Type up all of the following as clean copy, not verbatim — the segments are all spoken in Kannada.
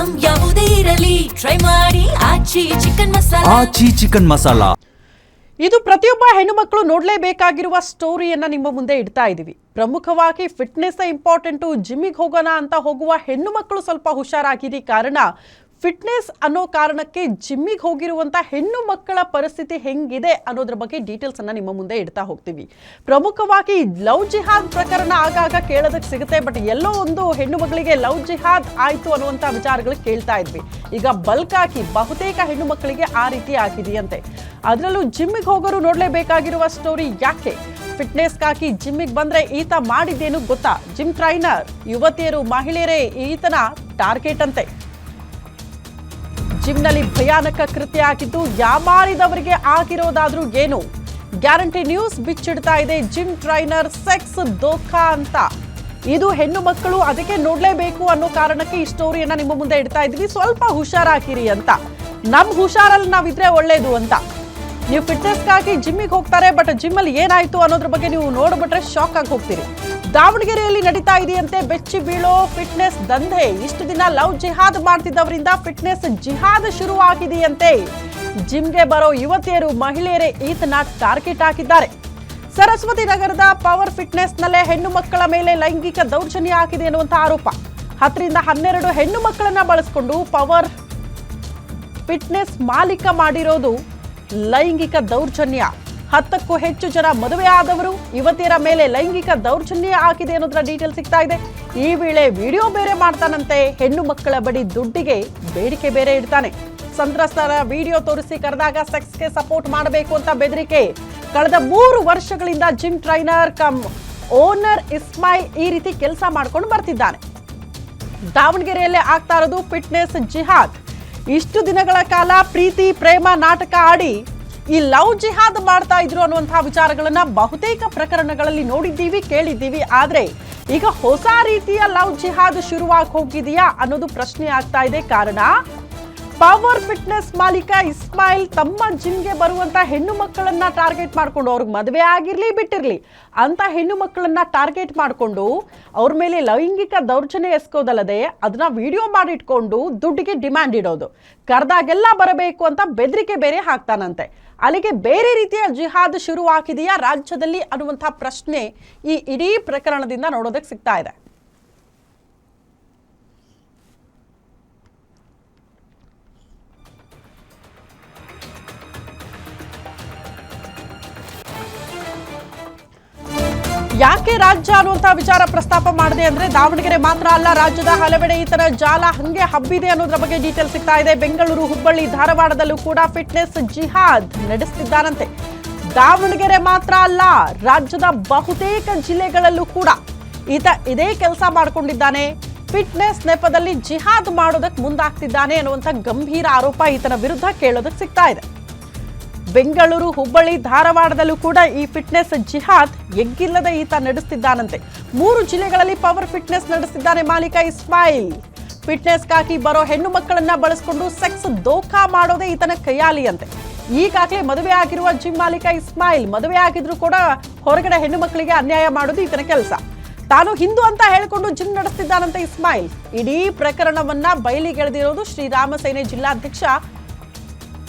ಐಟಂ ಯಾವುದೇ ಇರಲಿ ಟ್ರೈ ಮಾಡಿ ಆಚಿ ಚಿಕನ್ ಮಸಾಲಾ. ಇದು ಪ್ರತಿಯೊಬ್ಬ ಹೆಣ್ಣು ಮಕ್ಕಳು ನೋಡಲೇಬೇಕಾಗಿರುವ ಸ್ಟೋರಿಯನ್ನ ನಿಮ್ಮ ಮುಂದೆ ಇಡ್ತಾ ಇದ್ದೀವಿ. ಪ್ರಮುಖವಾಗಿ ಫಿಟ್ನೆಸ್ ಇಂಪಾರ್ಟೆಂಟು. ಜಿಮ್ಮಿಗೆ ಹೋಗೋಣ ಅಂತ ಹೋಗುವ ಹೆಣ್ಣು ಮಕ್ಕಳು ಸ್ವಲ್ಪ ಹುಷಾರಾಗಿರಿ. ಕಾರಣ ಫಿಟ್ನೆಸ್ ಅನ್ನೋ ಕಾರಣಕ್ಕೆ ಜಿಮ್ಮಿಗೆ ಹೋಗಿರುವಂಥ ಹೆಣ್ಣು ಮಕ್ಕಳ ಪರಿಸ್ಥಿತಿ ಹೆಂಗಿದೆ ಅನ್ನೋದ್ರ ಬಗ್ಗೆ ಡೀಟೇಲ್ಸ್ ಅನ್ನ ನಿಮ್ಮ ಮುಂದೆ ಇಡ್ತಾ ಹೋಗ್ತೀವಿ. ಪ್ರಮುಖವಾಗಿ ಲವ್ ಜಿಹಾದ್ ಪ್ರಕರಣ ಆಗಾಗ ಕೇಳೋದಕ್ಕೆ ಸಿಗುತ್ತೆ. ಬಟ್ ಎಲ್ಲೋ ಒಂದು ಹೆಣ್ಣು ಮಕ್ಕಳಿಗೆ ಲವ್ ಜಿಹಾದ್ ಆಯಿತು ಅನ್ನುವಂಥ ವಿಚಾರಗಳು ಕೇಳ್ತಾ ಇದ್ವಿ. ಈಗ ಬಲ್ಕ್ ಆಗಿ ಬಹುತೇಕ ಹೆಣ್ಣು ಮಕ್ಕಳಿಗೆ ಆ ರೀತಿ ಆಗಿದೆಯಂತೆ. ಅದರಲ್ಲೂ ಜಿಮ್ಮಿಗೆ ಹೋಗೋರು ನೋಡಲೇಬೇಕಾಗಿರುವ ಸ್ಟೋರಿ. ಯಾಕೆ ಫಿಟ್ನೆಸ್ಗಾಗಿ ಜಿಮ್ಮಿಗೆ ಬಂದ್ರೆ ಈತ ಮಾಡಿದ್ದೇನು ಗೊತ್ತಾ? ಜಿಮ್ ಟ್ರೈನರ್ ಯುವತಿಯರು ಮಹಿಳೆಯರೇ ಈತನ ಟಾರ್ಗೆಟ್ ಅಂತೆ. ಜಿಮ್ನಲ್ಲಿ ಭಯಾನಕ ಕೃತ್ಯ ಆಗಿದ್ದು ಯಾಮಾರಿದವರಿಗೆ ಆಗಿರೋದಾದ್ರೂ ಏನು? ಗ್ಯಾರಂಟಿ ನ್ಯೂಸ್ ಬಿಚ್ಚಿಡ್ತಾ ಇದೆ. ಜಿಮ್ ಟ್ರೈನರ್ ಸೆಕ್ಸ್ ದೋಖಾ ಅಂತ. ಇದು ಹೆಣ್ಣು ಮಕ್ಕಳು ಅದಕ್ಕೆ ನೋಡ್ಲೇಬೇಕು ಅನ್ನೋ ಕಾರಣಕ್ಕೆ ಈ ಸ್ಟೋರಿಯನ್ನ ನಿಮ್ಮ ಮುಂದೆ ಇಡ್ತಾ ಇದ್ವಿ. ಸ್ವಲ್ಪ ಹುಷಾರಾಗಿರಿ ಅಂತ. ನಮ್ ಹುಷಾರಲ್ಲಿ ನಾವಿದ್ರೆ ಒಳ್ಳೇದು ಅಂತ. ನೀವು ಫಿಟ್ನೆಸ್ಗಾಗಿ ಜಿಮ್ಮಿಗೆ ಹೋಗ್ತಾರೆ, ಬಟ್ ಜಿಮ್ಮಲ್ಲಿ ಏನಾಯ್ತು ಅನ್ನೋದ್ರ ಬಗ್ಗೆ ನೀವು ನೋಡ್ಬಿಟ್ರೆ ಶಾಕ್ ಆಗಿ ಹೋಗ್ತೀರಿ. ದಾವಣಗೆರೆಯಲ್ಲಿ ನಡೀತಾ ಇದೆಯಂತೆ ಬೆಚ್ಚಿ ಬೀಳೋ ಫಿಟ್ನೆಸ್ ದಂಧೆ. ಇಷ್ಟು ದಿನ ಲವ್ ಜಿಹಾದ್ ಮಾಡ್ತಿದ್ದವರಿಂದ ಫಿಟ್ನೆಸ್ ಜಿಹಾದ್ ಶುರು ಆಗಿದೆಯಂತೆ. ಜಿಮ್ಗೆ ಬರೋ ಯುವತಿಯರು ಮಹಿಳೆಯರೇ ಈತನ ಟಾರ್ಗೆಟ್ ಹಾಕಿದ್ದಾರೆ. ಸರಸ್ವತಿ ನಗರದ ಪವರ್ ಫಿಟ್ನೆಸ್ ನಲ್ಲೇ ಹೆಣ್ಣು ಮಕ್ಕಳ ಮೇಲೆ ಲೈಂಗಿಕ ದೌರ್ಜನ್ಯ ಆಗಿದೆ ಎನ್ನುವಂತ ಆರೋಪ. 10 ರಿಂದ 12 ಹೆಣ್ಣು ಮಕ್ಕಳನ್ನ ಬಳಸಿಕೊಂಡು ಪವರ್ ಫಿಟ್ನೆಸ್ ಮಾಲೀಕ ಮಾಡಿರೋದು ಲೈಂಗಿಕ ದೌರ್ಜನ್ಯ. 10ಕ್ಕೂ ಹೆಚ್ಚು ಜನ ಮದುವೆ ಆದವರು ಯುವತಿಯರ ಮೇಲೆ ಲೈಂಗಿಕ ದೌರ್ಜನ್ಯ ಆಗಿದೆ ಅನ್ನೋದ್ರ ಡೀಟೇಲ್ ಸಿಗ್ತಾ ಇದೆ. ಈ ವೇಳೆ ವಿಡಿಯೋ ಬೇರೆ ಮಾಡ್ತಾನಂತೆ. ಹೆಣ್ಣು ಮಕ್ಕಳ ಬಳಿ ದುಡ್ಡಿಗೆ ಬೇಡಿಕೆ ಬೇರೆ ಇಡ್ತಾನೆ. ಸಂತ್ರಸ್ತರ ವಿಡಿಯೋ ತೋರಿಸಿ ಕರೆದಾಗ ಸೆಕ್ಸ್ಗೆ ಸಪೋರ್ಟ್ ಮಾಡಬೇಕು ಅಂತ ಬೆದರಿಕೆ. ಕಳೆದ 3 ವರ್ಷಗಳಿಂದ gym trainer come owner Ismail ಈ ರೀತಿ ಕೆಲಸ ಮಾಡ್ಕೊಂಡು ಬರ್ತಿದ್ದಾನೆ. ದಾವಣಗೆರೆಯಲ್ಲೇ ಆಗ್ತಾ ಇರೋದು ಫಿಟ್ನೆಸ್ ಜಿಹಾದ್. ಇಷ್ಟು ದಿನಗಳ ಕಾಲ ಪ್ರೀತಿ ಪ್ರೇಮ ನಾಟಕ ಆಡಿ ಈ ಲವ್ ಜಿಹಾದ್ ಮಾಡ್ತಾ ಇದ್ರು ಅನ್ನುವಂತಹ ವಿಚಾರಗಳನ್ನ ಬಹುತೇಕ ಪ್ರಕರಣಗಳಲ್ಲಿ ನೋಡಿದ್ದೀವಿ, ಕೇಳಿದ್ದೀವಿ. ಆದ್ರೆ ಈಗ ಹೊಸ ರೀತಿಯ ಲವ್ ಜಿಹಾದ್ ಶುರುವಾಗಿ ಹೋಗಿದೆಯಾ ಅನ್ನೋದು ಪ್ರಶ್ನೆ ಆಗ್ತಾ ಇದೆ. ಕಾರಣ ಪವರ್ ಫಿಟ್ನೆಸ್ ಮಾಲೀಕ ಇಸ್ಮಾಯಿಲ್ ತಮ್ಮ ಜಿಮ್ಗೆ ಬರುವಂತ ಹೆಣ್ಣು ಮಕ್ಕಳನ್ನ ಟಾರ್ಗೆಟ್ ಮಾಡ್ಕೊಂಡು, ಅವ್ರಿಗೆ ಮದುವೆ ಆಗಿರ್ಲಿ ಬಿಟ್ಟಿರ್ಲಿ ಅಂತ ಹೆಣ್ಣು ಮಕ್ಕಳನ್ನ ಟಾರ್ಗೆಟ್ ಮಾಡಿಕೊಂಡು ಅವ್ರ ಮೇಲೆ ಲೈಂಗಿಕ ದೌರ್ಜನ್ಯ ಎಸ್ಕೋದಲ್ಲದೆ ಅದನ್ನ ವಿಡಿಯೋ ಮಾಡಿಟ್ಕೊಂಡು ದುಡ್ಡಿಗೆ ಡಿಮ್ಯಾಂಡ್ ಇಡೋದು. ಕರೆದಾಗೆಲ್ಲ ಬರಬೇಕು ಅಂತ ಬೆದರಿಕೆ ಬೇರೆ ಹಾಕ್ತಾನಂತೆ. ಅಲ್ಲಿಗೆ ಬೇರೆ ರೀತಿಯ ಜಿಹಾದ್ ಶುರು ಆಗಿದೆಯಾ ರಾಜ್ಯದಲ್ಲಿ ಅನ್ನುವಂಥ ಪ್ರಶ್ನೆ ಈ ಇಡೀ ಪ್ರಕರಣದಿಂದ ನೋಡೋದಕ್ಕೆ ಸಿಗ್ತಾ ಇದೆ. ಯಾಕೆ ರಾಜ್ಯ ಅನ್ನುವಂಥ ವಿಚಾರ ಪ್ರಸ್ತಾಪ ಮಾಡಿದೆ ಅಂದ್ರೆ ದಾವಣಗೆರೆ ಮಾತ್ರ ಅಲ್ಲ, ರಾಜ್ಯದ ಹಲವೆಡೆ ಈ ತರ ಜಾಲ ಹಂಗೆ ಹಬ್ಬಿದೆ ಅನ್ನೋದ್ರ ಬಗ್ಗೆ ಡೀಟೇಲ್ ಸಿಗ್ತಾ ಇದೆ. ಬೆಂಗಳೂರು, ಹುಬ್ಬಳ್ಳಿ, ಧಾರವಾಡದಲ್ಲೂ ಕೂಡ ಫಿಟ್ನೆಸ್ ಜಿಹಾದ್ ನಡೆಸ್ತಿದ್ದಾರಂತೆ. ದಾವಣಗೆರೆ ಮಾತ್ರ ಅಲ್ಲ, ರಾಜ್ಯದ ಬಹುತೇಕ ಜಿಲ್ಲೆಗಳಲ್ಲೂ ಕೂಡ ಈತ ಇದೇ ಕೆಲಸ ಮಾಡ್ಕೊಂಡಿದ್ದಾನೆ. ಫಿಟ್ನೆಸ್ ನೆಪದಲ್ಲಿ ಜಿಹಾದ್ ಮಾಡೋದಕ್ಕೆ ಮುಂದಾಗ್ತಿದ್ದಾನೆ ಅನ್ನುವಂಥ ಗಂಭೀರ ಆರೋಪ ಈತನ ವಿರುದ್ಧ ಕೇಳೋದಕ್ಕೆ ಸಿಗ್ತಾ ಇದೆ. ಬೆಂಗಳೂರು, ಹುಬ್ಬಳ್ಳಿ, ಧಾರವಾಡದಲ್ಲೂ ಕೂಡ ಈ ಫಿಟ್ನೆಸ್ ಜಿಹಾದ್ ಎಗ್ಗಿಲ್ಲದೆ ಈತ ನಡೆಸ್ತಿದ್ದಾನಂತೆ. 3 ಜಿಲ್ಲೆಗಳಲ್ಲಿ ಪವರ್ ಫಿಟ್ನೆಸ್ ನಡೆಸ್ತಿದ್ದಾನೆ ಮಾಲೀಕ ಇಸ್ಮಾಯಿಲ್. ಫಿಟ್ನೆಸ್ಗಾಗಿ ಬರೋ ಹೆಣ್ಣು ಮಕ್ಕಳನ್ನ ಬಳಸಿಕೊಂಡು ಸೆಕ್ಸ್ ದೋಖಾ ಮಾಡೋದೇ ಈತನ ಕೈಯಾಲಿ ಅಂತೆ. ಈಗಾಗಲೇ ಮದುವೆ ಆಗಿರುವ ಜಿಮ್ ಮಾಲೀಕ ಇಸ್ಮಾಯಿಲ್ ಮದುವೆ ಆಗಿದ್ರು ಕೂಡ ಹೊರಗಡೆ ಹೆಣ್ಣು ಮಕ್ಕಳಿಗೆ ಅನ್ಯಾಯ ಮಾಡೋದು ಈತನ ಕೆಲಸ. ತಾನು ಹಿಂದೂ ಅಂತ ಹೇಳಿಕೊಂಡು ಜಿಮ್ ನಡೆಸ್ತಿದ್ದಾನಂತೆ ಇಸ್ಮಾಯಿಲ್. ಇಡೀ ಪ್ರಕರಣವನ್ನ ಬಯಲಿಗೆಳೆದಿರೋದು ಶ್ರೀರಾಮ ಸೇನೆ ಜಿಲ್ಲಾಧ್ಯಕ್ಷ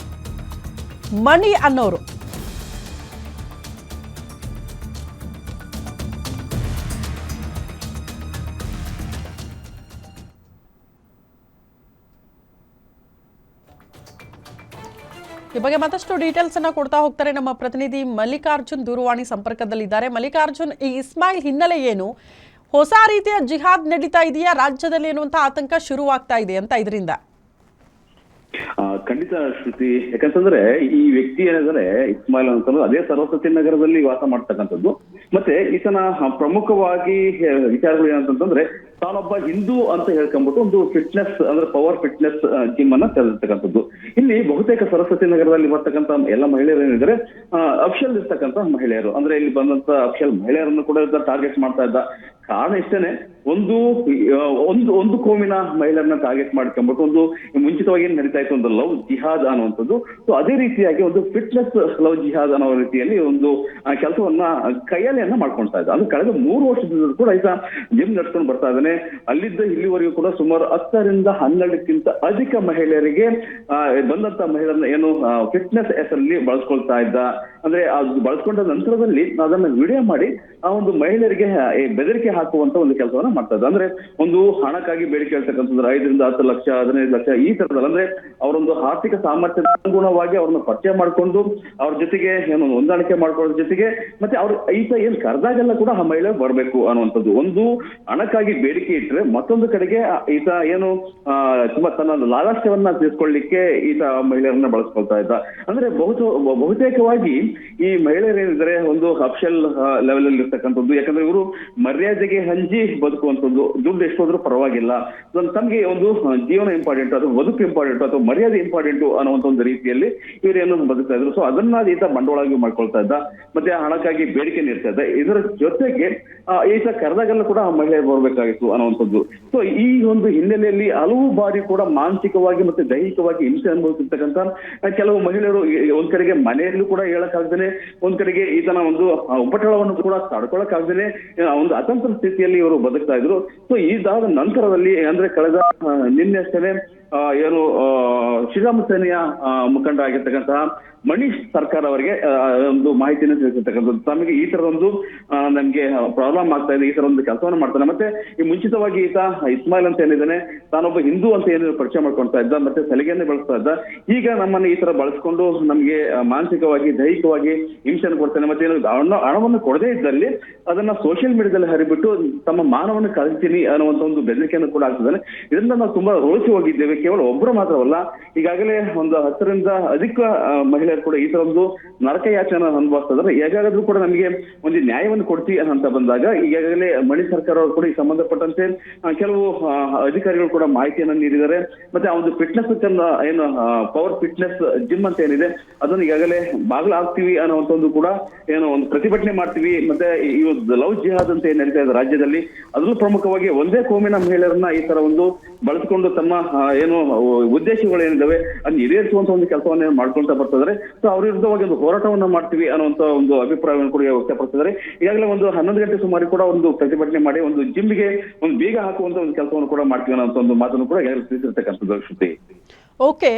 ಮಣಿ ಅನ್ನೋರು. ಈ ಬಗ್ಗೆ ಮತ್ತಷ್ಟು ಡೀಟೇಲ್ಸ್ ಅನ್ನ ಕೊಡ್ತಾ ಹೋಗ್ತಾರೆ ನಮ್ಮ ಪ್ರತಿನಿಧಿ ಮಲ್ಲಿಕಾರ್ಜುನ್ ದೂರವಾಣಿ ಸಂಪರ್ಕದಲ್ಲಿದ್ದಾರೆ. ಮಲ್ಲಿಕಾರ್ಜುನ್, ಈ ಇಸ್ಮಾಯಿಲ್ ಹಿನ್ನೆಲೆ ಏನು? ಹೊಸ ರೀತಿಯ ಜಿಹಾದ್ ನಡೀತಾ ಇದೆಯಾ ರಾಜ್ಯದಲ್ಲಿ ಎನ್ನುವಂತ ಆತಂಕ ಶುರುವಾಗ್ತಾ ಇದೆ ಅಂತ ಇದರಿಂದ? ಖಂಡಿತ ಶ್ರುತಿ, ಯಾಕಂತಂದ್ರೆ ಈ ವ್ಯಕ್ತಿ ಏನಿದ್ದಾರೆ ಇಸ್ಮಾಯಿಲ್ ಅಂತಂದ್ರೆ ಅದೇ ಸರಸ್ವತಿ ನಗರದಲ್ಲಿ ವಾಸ ಮಾಡ್ತಕ್ಕಂಥದ್ದು. ಮತ್ತೆ ಈತನ ಪ್ರಮುಖವಾಗಿ ವಿಚಾರಗಳು ಏನಂತಂದ್ರೆ ತಾನೊಬ್ಬ ಹಿಂದೂ ಅಂತ ಹೇಳ್ಕೊಂಡ್ಬಿಟ್ಟು ಒಂದು ಫಿಟ್ನೆಸ್ ಅಂದ್ರೆ ಪವರ್ ಫಿಟ್ನೆಸ್ ಜಿಮ್ ಅನ್ನ ತೆರೆದಿರ್ತಕ್ಕಂಥದ್ದು. ಇಲ್ಲಿ ಬಹುತೇಕ ಸರಸ್ವತಿ ನಗರದಲ್ಲಿ ಬರ್ತಕ್ಕಂಥ ಎಲ್ಲ ಮಹಿಳೆಯರು ಏನಿದ್ದಾರೆ ಅಫಿಷಿಯಲ್ ಇರ್ತಕ್ಕಂಥ ಮಹಿಳೆಯರು, ಅಂದ್ರೆ ಇಲ್ಲಿ ಬಂದಂತ ಅಫಿಷಿಯಲ್ ಮಹಿಳೆಯರನ್ನು ಕೂಡ ಟಾರ್ಗೆಟ್ ಮಾಡ್ತಾ ಇದ್ದ. ಕಾರಣ ಇಷ್ಟೇನೆ, ಒಂದು ಕೋಮಿನ ಮಹಿಳೆಯರನ್ನ ಟಾರ್ಗೆಟ್ ಮಾಡ್ಕೊಂಡ್ಬಿಟ್ಟು ಒಂದು ಮುಂಚಿತವಾಗಿ ಏನ್ ನಡೀತಾ ಇತ್ತು ಒಂದು ಲವ್ ಜಿಹಾದ್ ಅನ್ನುವಂಥದ್ದು. ಸೊ ಅದೇ ರೀತಿಯಾಗಿ ಒಂದು ಫಿಟ್ನೆಸ್ ಲವ್ ಜಿಹಾದ್ ಅನ್ನೋ ರೀತಿಯಲ್ಲಿ ಒಂದು ಕೆಲಸವನ್ನ ಕೈಯಲ್ಲಿ ದಾಖಲೆಯನ್ನ ಮಾಡ್ಕೊಳ್ತಾ ಇದ್ದ. ಅಂದ್ರೆ ಕಳೆದ 3 ವರ್ಷದಿಂದ ಕೂಡ ಈತ ಜಿಮ್ ನಡ್ಸ್ಕೊಂಡು ಬರ್ತಾ ಇದ್ದಾನೆ. ಅಲ್ಲಿದ್ದ ಇಲ್ಲಿವರೆಗೂ ಕೂಡ ಸುಮಾರು 10ರಿಂದ 12ಕ್ಕಿಂತ ಅಧಿಕ ಮಹಿಳೆಯರಿಗೆ ಬಂದಂತ ಮಹಿಳೆಯರನ್ನ ಏನು ಫಿಟ್ನೆಸ್ ಹೆಸರಲ್ಲಿ ಬಳಸ್ಕೊಳ್ತಾ ಇದ್ದ. ಅಂದ್ರೆ ಅದು ಬಳಸ್ಕೊಂಡ ನಂತರದಲ್ಲಿ ಅದನ್ನ ವಿಡಿಯೋ ಮಾಡಿ ಆ ಒಂದು ಮಹಿಳೆಯರಿಗೆ ಬೆದರಿಕೆ ಹಾಕುವಂತ ಒಂದು ಕೆಲಸವನ್ನ ಮಾಡ್ತಾ ಇದ್ದ. ಅಂದ್ರೆ ಒಂದು ಹಣಕ್ಕಾಗಿ ಬೇಡಿಕೆ ಹೇಳ್ತಕ್ಕಂಥದ್ದು 5ರಿಂದ 10 ಲಕ್ಷ 15 ಲಕ್ಷ ಈ ತರದಲ್ಲಿ, ಅಂದ್ರೆ ಅವರೊಂದು ಆರ್ಥಿಕ ಸಾಮರ್ಥ್ಯದ ಅನುಗುಣವಾಗಿ ಅವ್ರನ್ನ ಪರಿಚಯ ಮಾಡ್ಕೊಂಡು ಅವ್ರ ಜೊತೆಗೆ ಏನು ಹೊಂದಾಣಿಕೆ ಮಾಡ್ಕೊಳ್ಳೋದ್ರ ಜೊತೆಗೆ ಮತ್ತೆ ಅವ್ರ ಈತ ಏನ್ ಕರೆದಾಗೆಲ್ಲ ಕೂಡ ಆ ಮಹಿಳೆ ಬರ್ಬೇಕು ಅನ್ನುವಂಥದ್ದು. ಒಂದು ಹಣಕ್ಕಾಗಿ ಬೇಡಿಕೆ ಇಟ್ರೆ ಮತ್ತೊಂದು ಕಡೆಗೆ ಈತ ಏನು ತುಂಬಾ ತನ್ನ ಲಾಲಾಸ್ಯವನ್ನ ತೀರ್ಸ್ಕೊಳ್ಳಿಕ್ಕೆ ಈತ ಮಹಿಳೆಯರನ್ನ ಬಳಸ್ಕೊಳ್ತಾ ಇದ್ದ. ಅಂದ್ರೆ ಬಹುತೇಕವಾಗಿ ಈ ಮಹಿಳೆಯರೇನಿದ್ರೆ ಒಂದು ಅಫಿಷಿಯಲ್ ಲೆವೆಲ್ ಅಲ್ಲಿ ಇರ್ತಕ್ಕಂಥದ್ದು. ಯಾಕಂದ್ರೆ ಇವರು ಮರ್ಯಾದೆಗೆ ಹಂಜಿ ಬದುಕುವಂಥದ್ದು. ದುಡ್ಡು ಎಷ್ಟೋದ್ರೂ ಪರವಾಗಿಲ್ಲ, ತಮ್ಗೆ ಒಂದು ಜೀವನ ಇಂಪಾರ್ಟೆಂಟ್, ಅಥವಾ ಬದುಕು ಇಂಪಾರ್ಟೆಂಟ್, ಅಥವಾ ಮರ್ಯಾದೆ ಇಂಪಾರ್ಟೆಂಟ್ ಅನ್ನುವಂಥ ಒಂದು ರೀತಿಯಲ್ಲಿ ಇವರೇನು ಬದುಕ್ತಾ ಇದ್ರು. ಸೊ ಅದನ್ನ ಈತ ಬಂಡವಾಳವಾಗಿ ಮಾಡ್ಕೊಳ್ತಾ ಇದ್ದ, ಮತ್ತೆ ಹಣಕ್ಕಾಗಿ ಬೇಡಿಕೆ ನೀಡ್ತಾ ಇದ್ದ. ಇದರ ಜೊತೆಗೆ ಈತ ಕರೆದಾಗೆಲ್ಲ ಕೂಡ ಆ ಮಹಿಳೆ ಬರ್ಬೇಕಾಗಿತ್ತು ಅನ್ನುವಂಥದ್ದು. ಸೊ ಈ ಒಂದು ಹಿನ್ನೆಲೆಯಲ್ಲಿ ಹಲವು ಬಾರಿ ಕೂಡ ಮಾನಸಿಕವಾಗಿ ಮತ್ತೆ ದೈಹಿಕವಾಗಿ ಹಿಂಸೆ ಅನುಭವಿಸಿರ್ತಕ್ಕಂಥ ಕೆಲವು ಮಹಿಳೆಯರು ಒಂದ್ ಕಡೆಗೆ ಮನೆಯಲ್ಲೂ ಕೂಡ ಹೇಳಕ್ಕಾಗ್ದೇನೆ, ಒಂದ್ ಕಡೆಗೆ ಈತನ ಒಂದು ಉಪಟಳವನ್ನು ಕೂಡ ತಡ್ಕೊಳಕ್ಕಾಗ್ದೇನೆ ಒಂದು ಅತಂತ್ರ ಸ್ಥಿತಿಯಲ್ಲಿ ಇವರು ಬದುಕ್ತಾ ಇದ್ರು. ಸೊ ಇದಾದ ನಂತರದಲ್ಲಿ ಅಂದ್ರೆ ಕಳೆದ ನಿನ್ನೆಷ್ಟೇ ಏನು ಶ್ರೀರಾಮ ಸೇನೆಯ ಮುಖಂಡ ಆಗಿರ್ತಕ್ಕಂತಹ ಮನೀಶ್ ಸರ್ಕಾರ್ ಅವರಿಗೆ ಒಂದು ಮಾಹಿತಿಯನ್ನು ತಿಳಿಸಿರ್ತಕ್ಕಂಥದ್ದು. ತಮಗೆ ಈ ತರದೊಂದು ನಮ್ಗೆ ಪ್ರಾಬ್ಲಮ್ ಆಗ್ತಾ ಇದೆ, ಈ ತರ ಒಂದು ಕೆಲಸವನ್ನು ಮಾಡ್ತಾನೆ. ಮತ್ತೆ ಈ ಮುಂಚಿತವಾಗಿ ಈತ ಇಸ್ಮಾಯಿಲ್ ಅಂತ ಏನಿದ್ದಾನೆ, ತಾನೊಬ್ಬ ಹಿಂದೂ ಅಂತ ಏನು ಪರಿಚಯ ಮಾಡ್ಕೊಳ್ತಾ ಇದ್ದ, ಮತ್ತೆ ಸಲಿಗೆಯನ್ನೇ ಬಳಸ್ತಾ ಇದ್ದ. ಈಗ ನಮ್ಮನ್ನ ಈ ತರ ಬಳಸ್ಕೊಂಡು ನಮ್ಗೆ ಮಾನಸಿಕವಾಗಿ ದೈಹಿಕವಾಗಿ ಹಿಂಸೆಯನ್ನು ಕೊಡ್ತಾನೆ. ಮತ್ತೆ ಹಣವನ್ನು ಕೊಡದೇ ಇದ್ದಲ್ಲಿ ಅದನ್ನ ಸೋಷಿಯಲ್ ಮೀಡಿಯಾದಲ್ಲಿ ಹರಿಬಿಟ್ಟು ತಮ್ಮ ಮಾನವನ್ನು ಕಳಿಸ್ತೀನಿ ಅನ್ನುವಂತ ಒಂದು ಬೆದರಿಕೆಯನ್ನು ಕೂಡ ಆಗ್ತಿದ್ದಾನೆ. ಇದರಿಂದ ನಾವು ತುಂಬಾ ರೋಚಿ ಹೋಗಿದ್ದೇವೆ. ಕೇವಲ ಒಬ್ಬರು ಮಾತ್ರವಲ್ಲ, ಈಗಾಗಲೇ ಒಂದು 10ರಿಂದ ಅಧಿಕ ಮಹಿಳೆಯರು ಕೂಡ ಈ ತರ ಒಂದು ನರಕ ಯಾಚನೆ ಅನುಭವಿಸ್ತಾ ಇದ್ದಾರೆ. ಹೇಗಾದ್ರೂ ಕೂಡ ನಮಗೆ ಒಂದು ನ್ಯಾಯವನ್ನು ಕೊಡ್ತೀವಿ ಅಂತ ಬಂದಾಗ ಈಗಾಗಲೇ ಮಣಿ ಸರ್ಕಾರ ಅವರು ಕೂಡ ಈ ಸಂಬಂಧಪಟ್ಟಂತೆ ಕೆಲವು ಅಧಿಕಾರಿಗಳು ಕೂಡ ಮಾಹಿತಿಯನ್ನು ನೀಡಿದ್ದಾರೆ. ಮತ್ತೆ ಆ ಒಂದು ಫಿಟ್ನೆಸ್ ಏನು ಪವರ್ ಫಿಟ್ನೆಸ್ ಜಿಮ್ ಅಂತ ಏನಿದೆ ಅದನ್ನು ಈಗಾಗಲೇ ಬಾಗ್ಲಾಗ್ತೀವಿ ಅನ್ನುವಂತ ಒಂದು ಕೂಡ ಏನು ಒಂದು ಪ್ರತಿಭಟನೆ ಮಾಡ್ತೀವಿ. ಮತ್ತೆ ಈ ಲವ್ ಜಿಹಾದ್ ಅಂತ ಏನ್ ನಡೀತಾ ಇದೆ ರಾಜ್ಯದಲ್ಲಿ, ಅದರಲ್ಲೂ ಪ್ರಮುಖವಾಗಿ ಒಂದೇ ಕೋಮಿನ ಮಹಿಳೆಯರನ್ನ ಈ ತರ ಒಂದು ಬಳಸಿಕೊಂಡು ತಮ್ಮ ಏನು ಉದ್ದೇಶಗಳು ಏನಿದಾವೆ ಅದನ್ನ ಈಡೇರಿಸುವಂತ ಒಂದು ಕೆಲಸವನ್ನ ಮಾಡ್ಕೊಳ್ತಾ ಬರ್ತಿದ್ದಾರೆ. ಸೊ ಅವ್ರ ವಿರುದ್ಧವಾಗಿ ಒಂದು ಹೋರಾಟವನ್ನ ಮಾಡ್ತೀವಿ ಅನ್ನುವಂತ ಒಂದು ಅಭಿಪ್ರಾಯವನ್ನು ಕೂಡ ವ್ಯಕ್ತಪಡಿಸಿದ್ದಾರೆ. ಈಗಾಗಲೇ ಒಂದು 11 ಗಂಟೆ ಸುಮಾರು ಕೂಡ ಒಂದು ಪ್ರತಿಭಟನೆ ಮಾಡಿ ಒಂದು ಜಿಮ್ಗೆ ಒಂದು ಬೀಗ ಹಾಕುವಂತ ಒಂದು ಕೆಲಸವನ್ನು ಕೂಡ ಮಾಡ್ತೀವಿ ಅನ್ನೋ ಒಂದು ಮಾತನ್ನು ಕೂಡ ತಿಳಿಸಿರ್ತಕ್ಕಂಥದ್ದು. ಶ್ರುತಿ, ಓಕೆ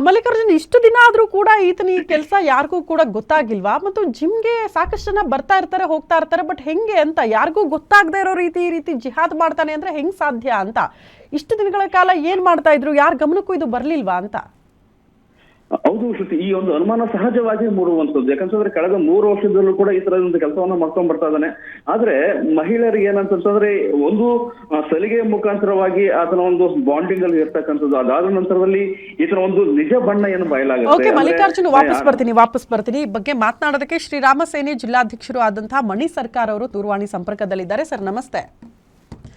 ಮಲ್ಲಿಕಾರ್ಜುನ್, ಇಷ್ಟು ದಿನ ಆದ್ರೂ ಕೂಡ ಈತನ ಈ ಕೆಲಸ ಯಾರಿಗೂ ಕೂಡ ಗೊತ್ತಾಗಿಲ್ವಾ? ಮತ್ತು ಜಿಮ್ಗೆ ಸಾಕಷ್ಟು ಜನ ಬರ್ತಾ ಇರ್ತಾರೆ ಹೋಗ್ತಾ ಇರ್ತಾರೆ, ಬಟ್ ಹೆಂಗೆ ಅಂತ ಯಾರಿಗೂ ಗೊತ್ತಾಗದೇ ಇರೋ ಈ ರೀತಿ ಜಿಹಾದ್ ಮಾಡ್ತಾನೆ ಅಂದ್ರೆ ಹೆಂಗ್ ಸಾಧ್ಯ ಅಂತ ಇಷ್ಟು ದಿನಗಳ ಕಾಲ ಏನ್ ಮಾಡ್ತಾ ಇದ್ರು? ಯಾರ ಗಮನಕ್ಕೂ ಇದು ಬರ್ಲಿಲ್ವಾ ಅಂತ? ಹೌದು ಶ್ರುತಿ, ಈ ಒಂದು ಅನುಮಾನ ಸಹಜವಾಗಿ ಮೂಡುವಂಥದ್ದು. ಯಾಕಂತಂದ್ರೆ ಕಳೆದ 3 ವರ್ಷದಲ್ಲೂ ಕೂಡ ಈ ತರದ ಒಂದು ಕೆಲಸವನ್ನ ಮಾಡ್ಕೊಂಡ್ ಬರ್ತಾ ಇದ್ದಾನೆ. ಆದ್ರೆ ಮಹಿಳೆಯರಿಗೆ ಏನಂತಂದ್ರೆ ಒಂದು ಸಲಿಗೆಯ ಮುಖಾಂತರವಾಗಿ ಆತನ ಒಂದು ಬಾಂಡಿಂಗ್ ಅಲ್ಲಿ ಇರ್ತಕ್ಕಂಥದ್ದು, ಅದಾದ ನಂತರದಲ್ಲಿ ಈತನ ಒಂದು ನಿಜ ಬಣ್ಣ ಏನು ಬಯಲಾಗುತ್ತೆ. ಓಕೆ ಮಲ್ಲಿಕಾರ್ಜುನ್, ವಾಪಸ್ ಬರ್ತೀನಿ. ಈ ಬಗ್ಗೆ ಮಾತನಾಡೋದಕ್ಕೆ ಶ್ರೀರಾಮ ಸೇನೆ ಜಿಲ್ಲಾಧ್ಯಕ್ಷರು ಆದಂತಹ ಮಣಿ ಸರ್ಕಾರ್ ಅವರು ದೂರವಾಣಿ ಸಂಪರ್ಕದಲ್ಲಿದ್ದಾರೆ. ಸರ್ ನಮಸ್ತೆ.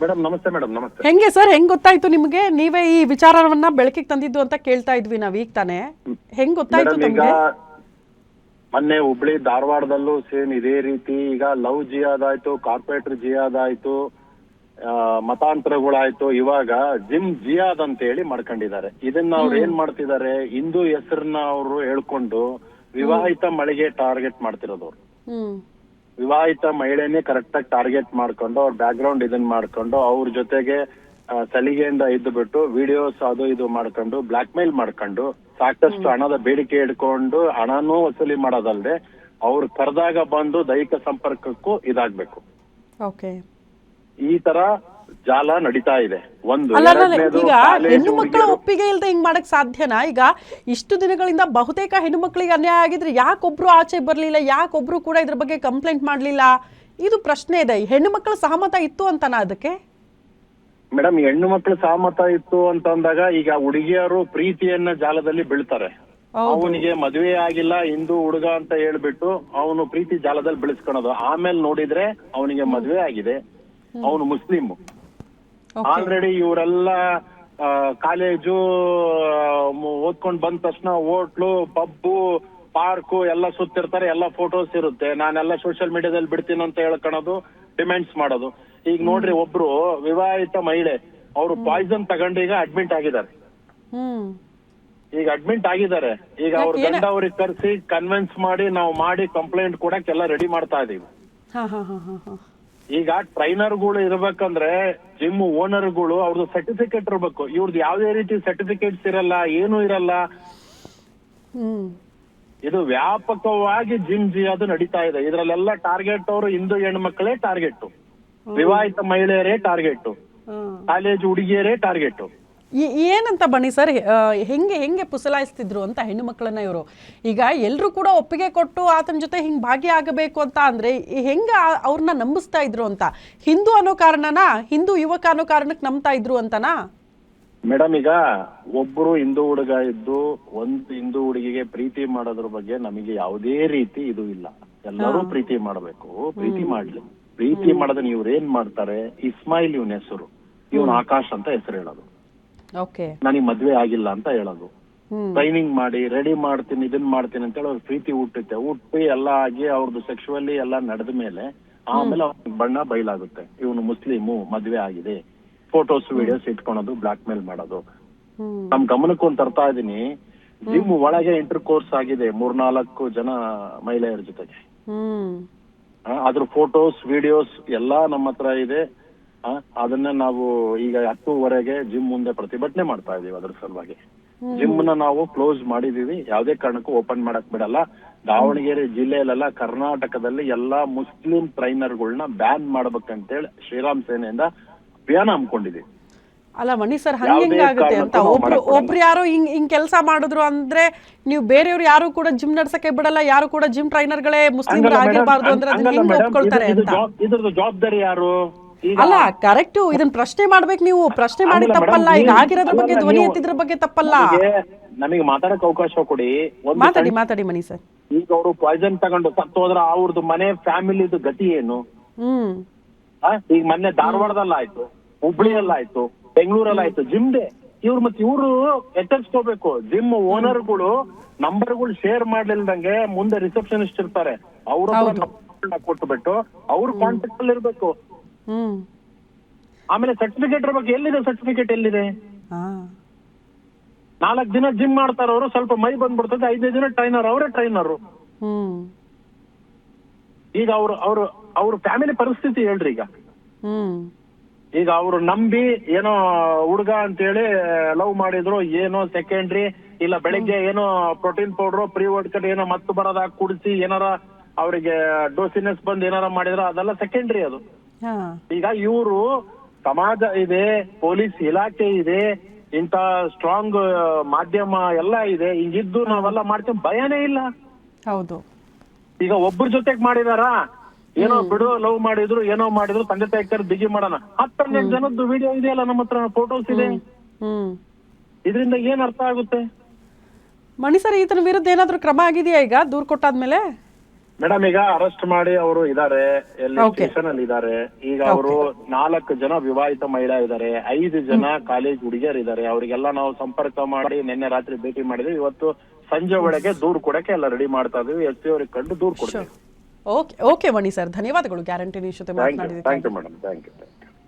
ಮೇಡಮ್ ನಮಸ್ತೆ. ಮೇಡಮ್ ನಮಸ್ತೆ. ಹೆಂಗೆ ಸರ್, ಹೆಂಗ್ ಗೊತ್ತಾಯ್ತು ನಿಮ್ಗೆ? ನೀವೇ ಈ ವಿಚಾರವನ್ನ ಬೆಳಕಿಗೆ ತಂದಿದ್ದು ಅಂತ ಕೇಳ್ತಾ ಇದ್ವಿ ನಾವ್ ಈಗ ತಾನೆ. ಹೆಂಗ್ ಗೊತ್ತಾಯ್ತು ನಿಮ್ಗೆ? ಮೊನ್ನೆ ಹುಬ್ಳಿ ಧಾರವಾಡದಲ್ಲೂ ಸೇಮ್ ಇದೇ ರೀತಿ ಈಗ ಲವ್ ಜಿಯಾದ್ ಆಯ್ತು, ಕಾರ್ಪೊರೇಟರ್ ಜಿಯಾದ್ ಆಯ್ತು, ಮತಾಂತರಗಳಾಯ್ತು, ಇವಾಗ ಜಿಮ್ ಜಿಯಾದ್ ಅಂತ ಹೇಳಿ ಮಾಡ್ಕೊಂಡಿದ್ದಾರೆ. ಇದನ್ನ ಅವ್ರು ಏನ್ ಮಾಡ್ತಿದ್ದಾರೆ, ಹಿಂದೂ ಹೆಸರನ್ನ ಅವರು ಹೇಳ್ಕೊಂಡು ವಿವಾಹಿತ ಮಳೆಗೆ ಟಾರ್ಗೆಟ್ ಮಾಡ್ತಿರೋದು. ವಿವಾಹಿತ ಮಹಿಳೆನೇ ಕರೆಕ್ಟ್ ಆಗಿ ಟಾರ್ಗೆಟ್ ಮಾಡ್ಕೊಂಡು ಅವ್ರ ಬ್ಯಾಕ್ ಗ್ರೌಂಡ್ ಇದನ್ನ ಮಾಡ್ಕೊಂಡು ಅವ್ರ ಜೊತೆಗೆ ಸಲಿಗೆಯಿಂದ ಇದ್ದು ಬಿಟ್ಟು ವಿಡಿಯೋಸ್ ಅದು ಇದು ಮಾಡ್ಕೊಂಡು ಬ್ಲಾಕ್ ಮೇಲ್ ಮಾಡ್ಕೊಂಡು ಸಾಕಷ್ಟು ಹಣದ ಬೇಡಿಕೆ ಇಟ್ಕೊಂಡು ಹಣನೂ ವಸೂಲಿ ಮಾಡೋದಲ್ದೆ ಅವ್ರು ಕರೆದಾಗ ಬಂದು ದೈಹಿಕ ಸಂಪರ್ಕಕ್ಕೂ ಇದಾಗ್ಬೇಕು. ಈ ತರ ಜಾಲ ನಡೀತಾ ಇದೆ. ಈಗ ಹೆಣ್ಣು ಮಕ್ಕಳ ಒಪ್ಪಿಗೆ ಇಲ್ಲದೆ ಹಿಂಗ್ ಮಾಡಕ್ ಸಾಧ್ಯನಾ? ಈಗ ಇಷ್ಟು ದಿನಗಳಿಂದ ಬಹುತೇಕ ಹೆಣ್ಣು ಮಕ್ಕಳಿಗೆ ಅನ್ಯಾಯ ಆಗಿದ್ರೆ ಯಾಕೊಬ್ರು ಆಚೆ ಬರ್ಲಿಲ್ಲ, ಯಾಕೊಬ್ರು ಕೂಡ ಇದ್ರ ಬಗ್ಗೆ ಕಂಪ್ಲೇಂಟ್ ಮಾಡ್ಲಿಲ್ಲ? ಇದು ಪ್ರಶ್ನೆ ಇದೆ. ಹೆಣ್ಣು ಮಕ್ಕಳ ಸಹಮತ ಇತ್ತು ಅಂತನಾ ಅದಕ್ಕೆ? ಮೇಡಮ್, ಹೆಣ್ಣು ಮಕ್ಕಳ ಸಹಮತ ಇತ್ತು ಅಂತ ಅಂದಾಗ ಈಗ ಹುಡುಗಿಯರು ಪ್ರೀತಿಯನ್ನ ಜಾಲದಲ್ಲಿ ಬೀಳ್ತಾರೆ. ಅವನಿಗೆ ಮದುವೆ ಆಗಿಲ್ಲ, ಹಿಂದೂ ಹುಡುಗ ಅಂತ ಹೇಳ್ಬಿಟ್ಟು ಅವನು ಪ್ರೀತಿ ಜಾಲದಲ್ಲಿ ಬೆಳೆಸ್ಕೊಳೋದು. ಆಮೇಲೆ ನೋಡಿದ್ರೆ ಅವನಿಗೆ ಮದುವೆ ಆಗಿದೆ, ಅವನು ಮುಸ್ಲಿಂ. ಆಲ್ರೆಡಿ ಇವರೆಲ್ಲ ಕಾಲೇಜು ಓದ್ಕೊಂಡ್ ಬಂದ ತಕ್ಷಣ ಹೋಟ್ಲು, ಪಬ್ಬು, ಪಾರ್ಕು ಎಲ್ಲ ಸುತ್ತಿರ್ತಾರೆ, ಎಲ್ಲ ಫೋಟೋಸ್ ಇರುತ್ತೆ. ನಾನೆಲ್ಲ ಸೋಷಿಯಲ್ ಮೀಡಿಯಾದಲ್ಲಿ ಬಿಡ್ತೀನಿ ಅಂತ ಹೇಳ್ಕೊಳೋದು, ಡಿಮ್ಯಾಂಡ್ಸ್ ಮಾಡೋದು. ಈಗ ನೋಡ್ರಿ, ಒಬ್ರು ವಿವಾಹಿತ ಮಹಿಳೆ ಅವರು ಪಾಯ್ಸನ್ ತಗೊಂಡು ಈಗ ಅಡ್ಮಿಟ್ ಆಗಿದ್ದಾರೆ. ಈಗ ಅವ್ರ ಗಂಡ ಅವ್ರಿಗೆ ಕರೆಸಿ ಕನ್ವಿನ್ಸ್ ಮಾಡಿ ನಾವು ಮಾಡಿ ಕಂಪ್ಲೇಂಟ್ ಕೊಡಕ್ಕೆಲ್ಲ ರೆಡಿ ಮಾಡ್ತಾ ಇದೀವಿ. ಹಾ ಹಾ ಹಾ ಹಾ ಹಾ ಈಗ ಟ್ರೈನರ್ಗಳು ಇರ್ಬೇಕಂದ್ರೆ ಜಿಮ್ ಓನರ್ಗಳು ಅವ್ರದ್ದು ಸರ್ಟಿಫಿಕೇಟ್ ಇರ್ಬೇಕು. ಇವ್ರದ್ದು ಯಾವುದೇ ರೀತಿ ಸರ್ಟಿಫಿಕೇಟ್ಸ್ ಇರಲ್ಲ, ಏನೂ ಇರಲ್ಲ. ಇದು ವ್ಯಾಪಕವಾಗಿ ಜಿಮ್ ಅದು ನಡೀತಾ ಇದೆ. ಇದ್ರಲ್ಲೆಲ್ಲ ಟಾರ್ಗೆಟ್ ಅವರು ಹಿಂದೂ ಹೆಣ್ಮಕ್ಳೇ ಟಾರ್ಗೆಟ್, ವಿವಾಹಿತ ಮಹಿಳೆಯರೇ ಟಾರ್ಗೆಟ್, ಕಾಲೇಜ್ ಹುಡುಗಿಯರೇ ಟಾರ್ಗೆಟ್. ಏನಂತ ಬನ್ನಿ ಸರ್, ಹೆಂಗೆ ಪುಸಲಾಯಿಸ್ತಿದ್ರು ಅಂತ ಹೆಣ್ಣು ಮಕ್ಕಳನ್ನ ಇವರು? ಈಗ ಎಲ್ಲರೂ ಕೂಡ ಒಪ್ಪಿಗೆ ಕೊಟ್ಟು ಆತನ ಜೊತೆ ಹಿಂಗೆ ಭಾಗಿಯಾಗಬೇಕು ಅಂತ ಅಂದ್ರೆ ಹೆಂಗೆ ಅವ್ರನ್ನ ನಂಬಿಸ್ತಾ ಇದ್ರು ಅಂತ? ಹಿಂದೂ ಅನ್ನೋ ಕಾರಣನ, ಹಿಂದೂ ಯುವಕ ಅನ್ನೋ ಕಾರಣಕ್ಕೆ ನಂಬ್ತಾ ಇದ್ರು ಅಂತನಾ? ಮೇಡಮ್, ಈಗ ಒಬ್ರು ಹಿಂದೂ ಹುಡುಗ ಇದ್ದು ಒಂದು ಹಿಂದೂ ಹುಡುಗಿಗೆ ಪ್ರೀತಿ ಮಾಡೋದ್ರ ಬಗ್ಗೆ ನಮಗೆ ಯಾವುದೇ ರೀತಿ ಇದು ಇಲ್ಲ. ಎಲ್ಲರೂ ಪ್ರೀತಿ ಮಾಡಬೇಕು, ಪ್ರೀತಿ ಮಾಡ್ಲಿ. ಪ್ರೀತಿ ಮಾಡೋದನ್ನ ಇವ್ರು ಏನ್ ಮಾಡ್ತಾರೆ, ಇಸ್ಮಾಯಿಲ್ ಇವನ್ ಹೆಸರು, ಇವನ್ ಆಕಾಶ್ ಅಂತ ಹೆಸರು ಹೇಳೋದು, ನನಗೆ ಮದ್ವೆ ಆಗಿಲ್ಲ ಅಂತ ಹೇಳೋದು, ಟ್ರೈನಿಂಗ್ ಮಾಡಿ ರೆಡಿ ಮಾಡ್ತೀನಿ ಇದನ್ ಮಾಡ್ತೀನಿ ಅಂತ ಹೇಳಿ ಅವ್ರ ಪ್ರೀತಿ ಹುಟ್ಟಿ ಎಲ್ಲ ಆಗಿ ಅವ್ರದ್ದು ಸೆಕ್ಸುವಲಿ ಎಲ್ಲ ನಡೆದ ಮೇಲೆ ಆಮೇಲೆ ಅವ್ರ ಬಣ್ಣ ಬಯಲಾಗುತ್ತೆ. ಇವನು ಮುಸ್ಲಿಮು, ಮದ್ವೆ ಆಗಿದೆ, ಫೋಟೋಸ್ ವಿಡಿಯೋಸ್ ಇಟ್ಕೊಳೋದು, ಬ್ಲಾಕ್ ಮೇಲ್ ಮಾಡೋದು. ನಮ್ ಗಮನಕ್ಕೊಂದು ತರ್ತಾ ಇದೀನಿ, ಜಿಮ್ ಒಳಗೆ ಇಂಟರ್ ಕೋರ್ಸ್ ಆಗಿದೆ 3-4 ಜನ ಮಹಿಳೆಯರ ಜೊತೆಗೆ. ಅದ್ರ ಫೋಟೋಸ್ ವಿಡಿಯೋಸ್ ಎಲ್ಲಾ ನಮ್ಮ ಹತ್ರ ಇದೆ. ಅದನ್ನ ನಾವು ಈಗ 10:00ವರೆಗೆ ಜಿಮ್ ಮುಂದೆ ಪ್ರತಿಭಟನೆ ಮಾಡ್ತಾ ಇದೀವಿ. ಅದ್ರ ಸಲುವಾಗಿ ಜಿಮ್ ನ ನಾವು ಕ್ಲೋಸ್ ಮಾಡಿದೀವಿ, ಯಾವ್ದೇ ಕಾರಣಕ್ಕೂ ಓಪನ್ ಮಾಡಕ್ ಬಿಡಲ್ಲ. ದಾವಣಗೆರೆ ಜಿಲ್ಲೆಯಲ್ಲೆಲ್ಲ ಕರ್ನಾಟಕದಲ್ಲಿ ಎಲ್ಲಾ ಮುಸ್ಲಿಂ ಟ್ರೈನರ್ಗಳನ್ನ ಬ್ಯಾನ್ ಮಾಡ್ಬೇಕಂತೇಳಿ ಶ್ರೀರಾಮ್ ಸೇನೆಯಿಂದ ಅಭಿಯಾನ ಹಮ್ಮಿಕೊಂಡಿದೀವಿ. ಅಲ್ಲ ಮಣಿ ಸರ್, ಹಂಗಾಗುತ್ತೆ ಅಂತ ಒಬ್ರು ಯಾರು ಹಿಂಗ್ ಕೆಲಸ ಮಾಡಿದ್ರು ಅಂದ್ರೆ ನೀವು ಬೇರೆಯವ್ರು ಯಾರು ಕೂಡ ಜಿಮ್ ನಡ್ಸಕ್ಕೆ ಬಿಡಲ್ಲ, ಯಾರು ಕೂಡ ಜಿಮ್ ಟ್ರೈನರ್ಗಳೇ ಮುಸ್ಲಿಂ ಆಗಿರಬಾರ್ದು ಅಂದ್ರೆ ಅದನ್ನ ಹೆಂಗ್ ಒಪ್ಕೊಳ್ತಾರೆ ಅಂತ? ಇದ್ರದ್ದು ಜವಾಬ್ದಾರಿ ಯಾರು? ಅಲ್ಲ ಕರೆಕ್ಟ್, ಇದನ್ನ ಪ್ರಶ್ನೆ ಮಾಡ್ಬೇಕು ನೀವು. ಪ್ರಶ್ನೆ ಮಾಡಿ ತಪ್ಪಲ್ಲ, ಈಗ ಆಗಿರೋದ್ರ ಬಗ್ಗೆ ಧ್ವನಿ ಎತ್ತಿದ್ರ ಬಗ್ಗೆ ತಪ್ಪಲ್ಲ. ನಮಗೆ ಮಾತಾಡಕ್ ಅವಕಾಶ ಕೊಡಿ. ಮಾತಾಡಿ ಮಣಿ ಸರ್. ಈಗ ಅವರು ಪಾಯ್ಸನ್ ತಗೊಂಡು ಸತ್ತು ಹೋದ್ರ ಅವ್ರದ್ದು ಮನೆ ಫ್ಯಾಮಿಲಿದು ಗತಿ ಏನು? ಈಗ ಮೊನ್ನೆ ಧಾರವಾಡದಲ್ಲಾಯ್ತು, ಹುಬ್ಳಿಯಲ್ಲಾಯ್ತು, ಬೆಂಗಳೂರಲ್ಲಾಯ್ತು, ಜಿಮ್ ಡೇ. ಇವ್ರು ಎಚ್ಚರಿಸ್ಕೋಬೇಕು. ಜಿಮ್ ಓನರ್ಗಳು ನಂಬರ್ಗಳು ಶೇರ್ ಮಾಡ್ಲಿಲ್ದಂಗೆ ಮುಂದೆ ರಿಸೆಪ್ಷನಿಸ್ಟ್ ಇರ್ತಾರೆ, ಅವ್ರ ಕೊಟ್ಬಿಟ್ಟು ಅವ್ರ ಕಾಂಟ್ಯಾಕ್ಟ್ ಅಲ್ಲಿ ಇರ್ಬೇಕು. ಆಮೇಲೆ ಸರ್ಟಿಫಿಕೇಟ್ ಇರ್ಬೇಕು. ಎಲ್ಲಿದೆ ಸರ್ಟಿಫಿಕೇಟ್? ಎಲ್ಲಿದೆ? 4 ದಿನ ಜಿಮ್ ಮಾಡ್ತಾರ ಅವರು, ಸ್ವಲ್ಪ ಮೈ ಬಂದ್ಬಿಡ್ತದೆ, 5 ದಿನ ಟ್ರೈನರ್, ಅವರೇ ಟ್ರೈನರು. ಈಗ ಅವ್ರ ಫ್ಯಾಮಿಲಿ ಪರಿಸ್ಥಿತಿ ಹೇಳ್ರಿ. ಈಗ ಅವ್ರು ನಂಬಿ ಏನೋ ಹುಡುಗ ಅಂತೇಳಿ ಲವ್ ಮಾಡಿದ್ರು, ಏನೋ ಸೆಕೆಂಡ್ರಿ ಇಲ್ಲ ಬೆಳಿಗ್ಗೆ ಏನೋ ಪ್ರೋಟೀನ್ ಪೌಡ್ರು ಪ್ರೀ ವರ್ಕೌಟ್ ಏನೋ ಮತ್ತು ಬರೋದಾಗ ಕುಡಿಸಿ ಏನಾರ ಅವ್ರಿಗೆ ಡೋಸಿನೆಸ್ ಬಂದ್ ಏನಾರ ಮಾಡಿದ್ರ ಅದೆಲ್ಲ ಸೆಕೆಂಡ್ರಿ. ಅದು ಈಗ ಇವರು ಸಮಾಜ ಇದೆ, ಪೊಲೀಸ್ ಇಲಾಖೆ ಇದೆ, ಇಂತ ಸ್ಟ್ರಾಂಗ್ ಮಾಧ್ಯಮ ಎಲ್ಲ ಇದೆ, ಹಿಂಗಿದ್ದು ನಾವೆಲ್ಲ ಮಾಡ್ತೀವಿ, ಭಯನೇ ಇಲ್ಲ. ಹೌದು. ಈಗ ಒಬ್ಬರ ಜೊತೆಗ್ ಮಾಡಿದಾರ, ಏನೋ ಬಿಡು ಲವ್ ಮಾಡಿದ್ರು, ಏನೋ ಮಾಡಿದ್ರು, ತಂದೆ ತಾಯಿ ಬಿಗಿ ಮಾಡೋಣ. 10-12 ಜನದ್ದು ವಿಡಿಯೋ ಇದೆಯಲ್ಲ ನಮ್ಮ ಹತ್ರ, ಫೋಟೋಸ್ ಇದೆ. ಇದರಿಂದ ಏನ್ ಅರ್ಥ ಆಗುತ್ತೆ? ಮಣಿ ಸರ್, ಈತನ ವಿರುದ್ಧ ಏನಾದ್ರು ಕ್ರಮ ಆಗಿದೆಯಾ ಈಗ ದೂರ್ ಕೊಟ್ಟಾದ್ಮೇಲೆ? ಮೇಡಮ್, ಈಗ ಅರೆಸ್ಟ್ ಮಾಡಿ ಅವರು ಇದಾರೆ, ಸ್ಟೇಷನ್ ಅಲ್ಲಿ ಇದಾರೆ. ಈಗ ಅವರು 4 ಜನ ವಿವಾಹಿತ ಮಹಿಳಾ ಇದಾರೆ, 5 ಜನ ಕಾಲೇಜ್ ಹುಡುಗಿಯರು ಇದಾರೆ. ಅವರಿಗೆಲ್ಲ ನಾವು ಸಂಪರ್ಕ ಮಾಡಿ ನಿನ್ನೆ ರಾತ್ರಿ ಭೇಟಿ ಮಾಡಿದ್ವಿ. ಇವತ್ತು ಸಂಜೆ ಒಳಗೆ ದೂರ್ ಕೊಡಕ್ಕೆ ಎಲ್ಲ ರೆಡಿ ಮಾಡ್ತಾ ಇದೀವಿ. ಎಸ್ ಪಿ ಅವ್ರಿಗೆ ಕಂಡು ದೂರ್ ಕೊಡ್ತೀವಿ. ಓಕೆ ಮಣಿ ಸರ್, ಧನ್ಯವಾದಗಳು ಗ್ಯಾರಂಟಿ ನ್ಯೂಸ್ ಜೊತೆ ಮಾತನಾಡಿದ್ದಕ್ಕೆ. Thank you madam, thank you.